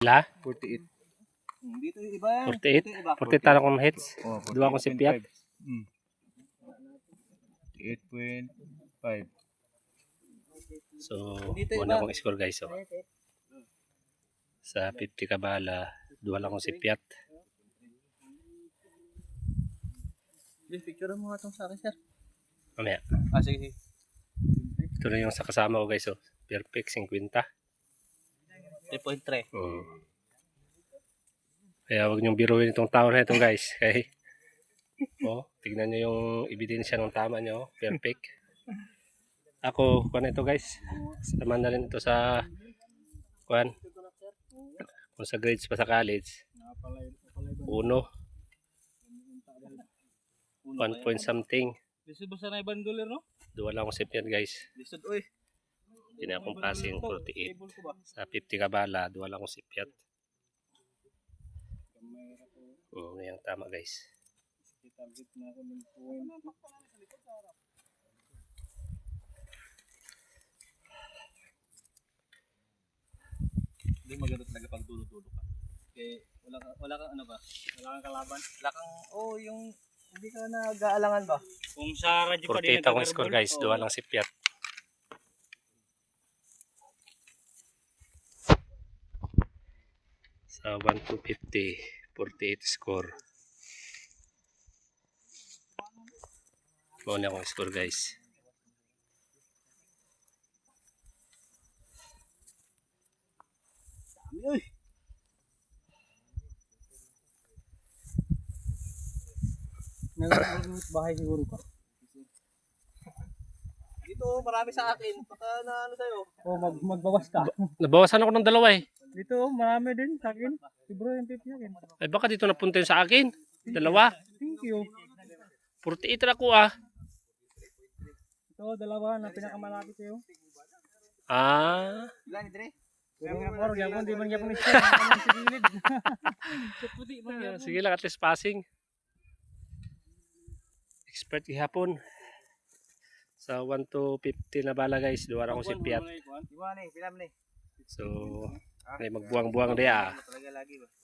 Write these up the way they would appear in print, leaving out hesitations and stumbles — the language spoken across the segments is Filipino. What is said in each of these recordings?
La? 48. Dito yung iba yan. 48? 48 tara kong hits. Oh, 2 akong sipiat. 8.5. So, muna akong score guys. So. Sa 50 kabala, 2 lang akong sipiat. Picture mo nga itong sa akin, sir. Mamaya. Sige. Ito na yung sa kasama ko guys. So. Perfect, 50. 3.3. Kaya huwag niyong biruin itong taon na itong guys. Okay? Tignan niyo yung ebidensya ng tama niyo. Perfect. Ako, kuhan ito guys. Saman na rin ito sa kuhan. Kung sa grades pa sa college. 1 point something. Lisod ba sa na ibang dollar, no? 2 lang akong sipiat guys. Lisod, oy. Hindi na akong passing 48. Sa 50 kabala, 2 lang akong sipiat. Yan tama guys. Hindi maganda talaga pag dulo-dulo ka. Okay, wala kang ano ba? Wala kang kalaban? Wala kang, yung hindi ka nag-aalangan ba? Kung sa radyo pa din 48 akong score guys, 2 lang sipiat. Sa 1 to 50, 48 score. Muna akong score guys. Uy. Bahay siguro ka. Dito marami sa akin. Baka na ano sa'yo. Magbawas ka. Nabawasan ako ng 2 eh. Dito marami din sa akin. Siguro yung tip niya. Ay baka dito napunta yun sa akin. 2. Thank you. 48 ako ah. Ito, 2 na pinakamalapit sa'yo. Ah. Ilan ni Dre? Di man yapon ito. Sa gilid. Sige lang, at least passing. Expert ihapon. Sa 1 to 50 na bala guys, 2 akong sipiat. So, may magbuang-buang dia.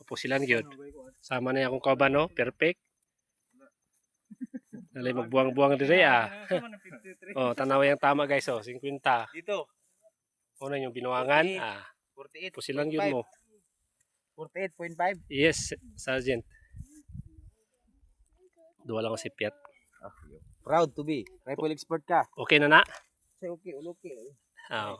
Papusilan gyud. Sama na akong kauban no, perfect. Dali magbuang-buang dire ah. Tanaw yang tama guys 50. Dito. Una yung binuangan 48. pusilan gyud mo. 48.5. Yes, Sergeant. 2 lang akong sipiat. Proud to be. Rifle expert ka. Okay na na? Say okay, okay. Oo.